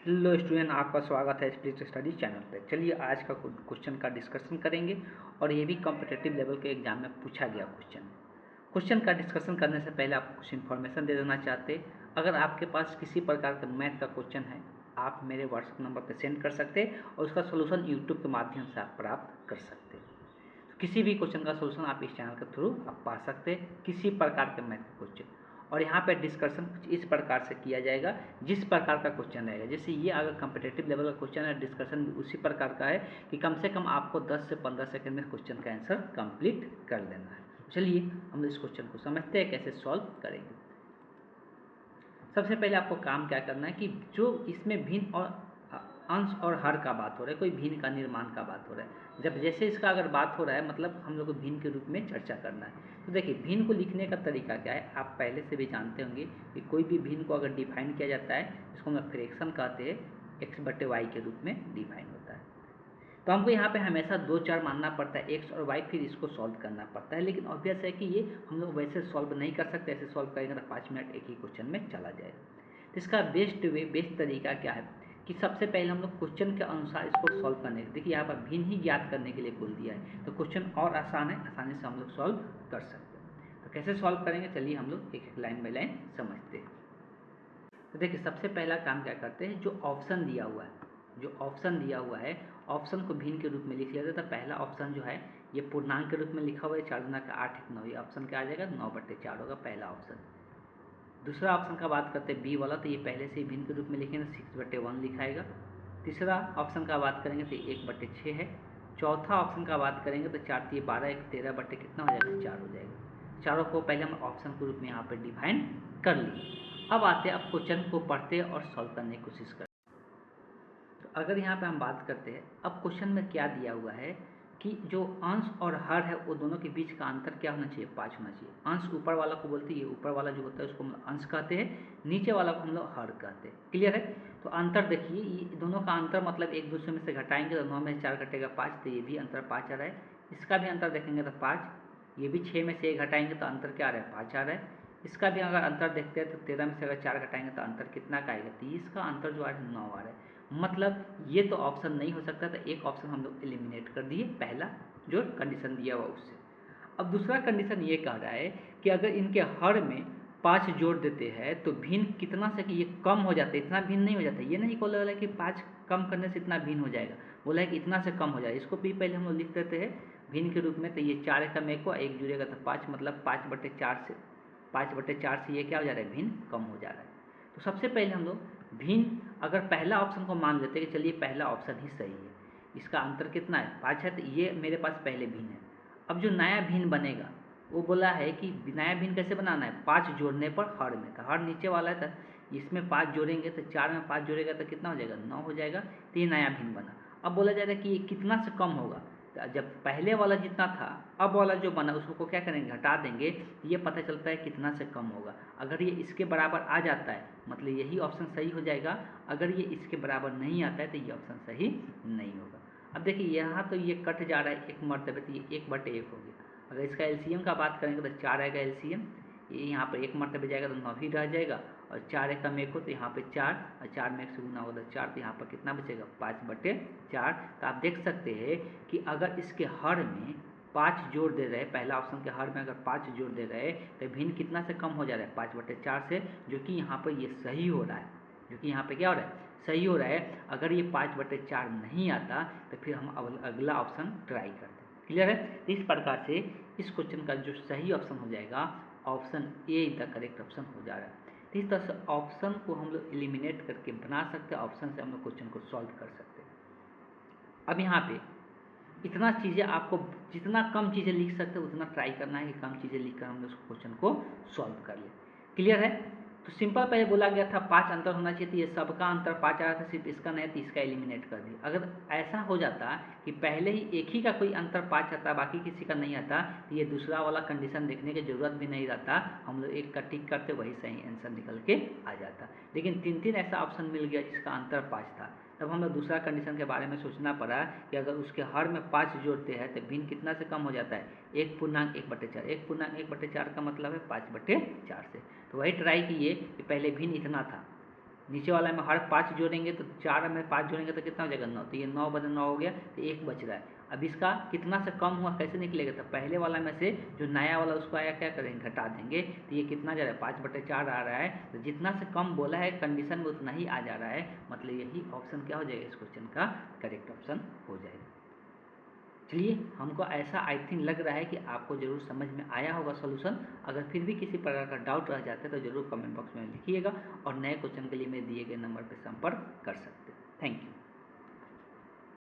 Hello student, आपका स्वागत है स्प्लिट स्टडी चैनल पे। चलिए आज का क्वेश्चन का डिस्कशन करेंगे और ये भी कॉम्पिटिटिव लेवल के एग्जाम में पूछा गया क्वेश्चन का डिस्कशन करने से पहले आपको कुछ इन्फॉर्मेशन दे देना चाहते। अगर आपके पास किसी प्रकार का मैथ का क्वेश्चन है, आप मेरे व्हाट्सएप नंबर पर सेंड कर सकते और उसका सोल्यूशन यूट्यूब के माध्यम से आप प्राप्त कर सकते। तो किसी भी क्वेश्चन का सोल्यूशन आप इस चैनल के थ्रू आप पा सकते, किसी प्रकार के मैथ का क्वेश्चन। और यहाँ पे डिस्कशन कुछ इस प्रकार से किया जाएगा जिस प्रकार का क्वेश्चन रहेगा। जैसे ये अगर कॉम्पिटिटिव लेवल का क्वेश्चन है, डिस्कशन भी उसी प्रकार का है कि कम से कम आपको 10 से 15 सेकंड में क्वेश्चन का आंसर कंप्लीट कर देना है। चलिए हम इस क्वेश्चन को समझते हैं कैसे सॉल्व करेंगे। सबसे पहले आपको काम क्या करना है कि जो इसमें भिन्न और अंश और हर का बात हो रहा है, कोई भिन्न का निर्माण का बात हो रहा है। जब जैसे इसका अगर बात हो रहा है मतलब हम लोग को भिन्न के रूप में चर्चा करना है। तो देखिए भिन्न को लिखने का तरीका क्या है, आप पहले से भी जानते होंगे कि कोई भी भिन्न को अगर डिफाइन किया जाता है इसको हम फ्रैक्शन कहते हैं, x/y के रूप में डिफाइन होता है। तो हमको यहाँ पे हमेशा 2 चर मानना पड़ता है, x और y, फिर इसको सॉल्व करना पड़ता है। लेकिन ऑब्वियस है कि ये हम लोग वैसे सॉल्व नहीं कर सकते, ऐसे सॉल्व करेंगे तो 5 मिनट एक ही क्वेश्चन में चला जाएगा। तो इसका बेस्ट तरीका क्या है कि सबसे पहले हम लोग क्वेश्चन के अनुसार इसको सॉल्व करने के, देखिए यहाँ पर भिन्न ही ज्ञात करने के लिए बोल दिया है तो क्वेश्चन और आसान है, आसानी से हम लोग सॉल्व कर सकते हैं। तो कैसे सॉल्व करेंगे, चलिए हम लोग एक एक लाइन बाई लाइन समझते हैं। तो देखिए सबसे पहला काम क्या करते हैं, जो ऑप्शन दिया हुआ है ऑप्शन को भिन्न के रूप में लिख लिया जाता है। पहला ऑप्शन जो है ये पूर्णांक के रूप में लिखा हुआ है, 4 गुना का 8 9, ये ऑप्शन क्या आ जाएगा 9/4 होगा पहला ऑप्शन। दूसरा ऑप्शन का बात करते हैं बी वाला, तो ये पहले से ही भिन्न के रूप में लिखेंगे 6/1 लिखाएगा। तीसरा ऑप्शन का बात करेंगे तो 1/6 है। चौथा ऑप्शन का बात करेंगे तो 4 3 12 1 13 बटे कितना हो जाएगा 4 हो जाएगा। चारों को पहले हम ऑप्शन के रूप में यहाँ पर डिफाइन कर लिए। अब आते हैं, अब क्वेश्चन को पढ़ते और सॉल्व करने की कोशिश करते। तो अगर यहाँ पे हम बात करते हैं, अब क्वेश्चन में क्या दिया हुआ है कि जो अंश और हर है वो दोनों के बीच का अंतर क्या होना चाहिए, 5 होना चाहिए। अंश ऊपर वाला को बोलते हैं, ये ऊपर वाला जो होता है उसको हम अंश कहते हैं, नीचे वाला को हम लोग हर कहते हैं। क्लियर है। तो अंतर देखिए, ये दोनों का अंतर मतलब एक दूसरे में से घटाएंगे तो 9 में से 4 घटेगा 5, तो ये भी अंतर 5 आ रहा है। इसका भी अंतर देखेंगे तो 5, ये भी 6 में से 1 घटाएंगे तो अंतर क्या आ रहा है 5 आ रहा है। इसका भी अगर अंतर देखते हैं तो 13 में से अगर 4 घटाएंगे तो अंतर कितना का आएगा, 30 का अंतर जो आ रहा है 9 आ रहा है। मतलब ये तो ऑप्शन नहीं हो सकता, तो एक ऑप्शन हम लोग एलिमिनेट कर दिए, पहला जो कंडीशन दिया हुआ उससे। अब दूसरा कंडीशन ये कह रहा है कि अगर इनके हर में 5 जोड़ देते हैं तो भिन्न कितना से कि ये कम हो जाता है, इतना भिन्न नहीं हो जाता। ये नहीं बोला है कि 5 कम करने से इतना भिन्न हो जाएगा, बोला है कि इतना से कम हो जाएगा। इसको भी पहले हम लोग लिख देते हैं भिन्न के रूप में। तो ये 4 एकम 1 को 1 जुड़ेगा तो 5, मतलब 5/4 से ये क्या हो जा रहा है भिन्न कम हो जा रहा है। तो सबसे पहले हम लोग भिन्न, अगर पहला ऑप्शन को मान लेते हैं कि चलिए पहला ऑप्शन ही सही है, इसका अंतर कितना है 5 है, तो ये मेरे पास पहले भिन्न है। अब जो नया भिन्न बनेगा वो बोला है कि नया भिन्न कैसे बनाना है, 5 जोड़ने पर हर में, तो हर नीचे वाला है तो इसमें 5 जोड़ेंगे तो 4 में 5 जोड़ेगा तो कितना हो जाएगा 9 हो जाएगा। तो ये नया भिन्न बना। अब बोला जा रहा है कि ये कितना से कम होगा, तो जब पहले वाला जितना था अब वाला जो बना उसको क्या करेंगे घटा देंगे, ये पता चलता है कितना से कम होगा। अगर ये इसके बराबर आ जाता है मतलब यही ऑप्शन सही हो जाएगा, अगर ये इसके बराबर नहीं आता है तो ये ऑप्शन सही नहीं होगा। अब देखिए यहाँ तो ये कट जा रहा है एक मरतबे, तो ये 1/1 हो गया। अगर इसका एलसीएम का बात करेंगे तो 4 आएगा एलसीएम, ये यहाँ पर 1 मरतबे जाएगा तो 9 ही रह जाएगा, और 4 एकम 1 हो तो यहाँ पे 4, और 4 में 1 से गुना होगा तो 4, तो यहाँ पर कितना बचेगा 5/4। तो आप देख सकते हैं कि अगर इसके हर में 5 जोड़ दे रहे, पहला ऑप्शन के हर में अगर 5 जोड़ दे रहे तो भिन्न कितना से कम हो जा रहा है 5/4 से, जो कि यहाँ पर ये सही हो रहा है, जो कि यहाँ पे क्या हो रहा है सही हो रहा है। अगर ये 5/4 नहीं आता तो फिर हम अगला ऑप्शन ट्राई करते हैं। क्लियर है। तो इस प्रकार से इस क्वेश्चन का जो सही ऑप्शन हो जाएगा option A the correct option हो जा रहा है। तो इस तरह से ऑप्शन को हम लोग एलिमिनेट करके बना सकते हैं, ऑप्शन से हम लोग क्वेश्चन को सॉल्व कर सकते हैं। अब यहाँ पे इतना चीज़ें आपको जितना कम चीज़ें लिख सकते हैं उतना ट्राई करना है कि कम चीज़ें लिखकर हम लोग उस क्वेश्चन को सॉल्व कर लें। क्लियर है। तो सिंपल पहले बोला गया था 5 अंतर होना चाहिए, तो ये सबका अंतर 5 आ रहा था, सिर्फ इसका नहीं, तो इसका एलिमिनेट कर दिया। अगर ऐसा हो जाता कि पहले ही एक ही का कोई अंतर 5 आता बाकी किसी का नहीं आता, तो ये दूसरा वाला कंडीशन देखने की जरूरत भी नहीं रहता, हम लोग एक का टिक करते वही सही आंसर निकल के आ जाता। लेकिन 3 ऐसा ऑप्शन मिल गया जिसका अंतर 5 था, तब हमें दूसरा कंडीशन के बारे में सोचना पड़ा कि अगर उसके हर में 5 जोड़ते हैं तो भिन्न कितना से कम हो जाता है 1/1/4। 1/1/4 का मतलब है 5/4 से। तो वही ट्राई किए कि पहले भिन्न इतना था, नीचे वाला में हर 5 जोड़ेंगे तो 4 में 5 जोड़ेंगे तो कितना हो जाएगा 9, तो ये 9 बदले 9 हो गया, तो 1 बच रहा है। अब इसका कितना से कम हुआ कैसे निकलेगा, तो पहले वाला में से जो नया वाला उसको आया क्या करेंगे घटा देंगे, तो ये कितना जा रहा है 5/4 आ रहा है, तो जितना से कम बोला है कंडीशन में उतना ही आ जा रहा है, मतलब यही ऑप्शन क्या हो जाएगा इस क्वेश्चन का करेक्ट ऑप्शन हो जाएगा। चलिए, हमको ऐसा आई थिंक लग रहा है कि आपको जरूर समझ में आया होगा सॉल्यूशन। अगर फिर भी किसी प्रकार का डाउट रह जाता है तो जरूर कमेंट बॉक्स में लिखिएगा और नए क्वेश्चन के लिए मेरे दिए गए नंबर पर संपर्क कर सकते हैं। Thank you.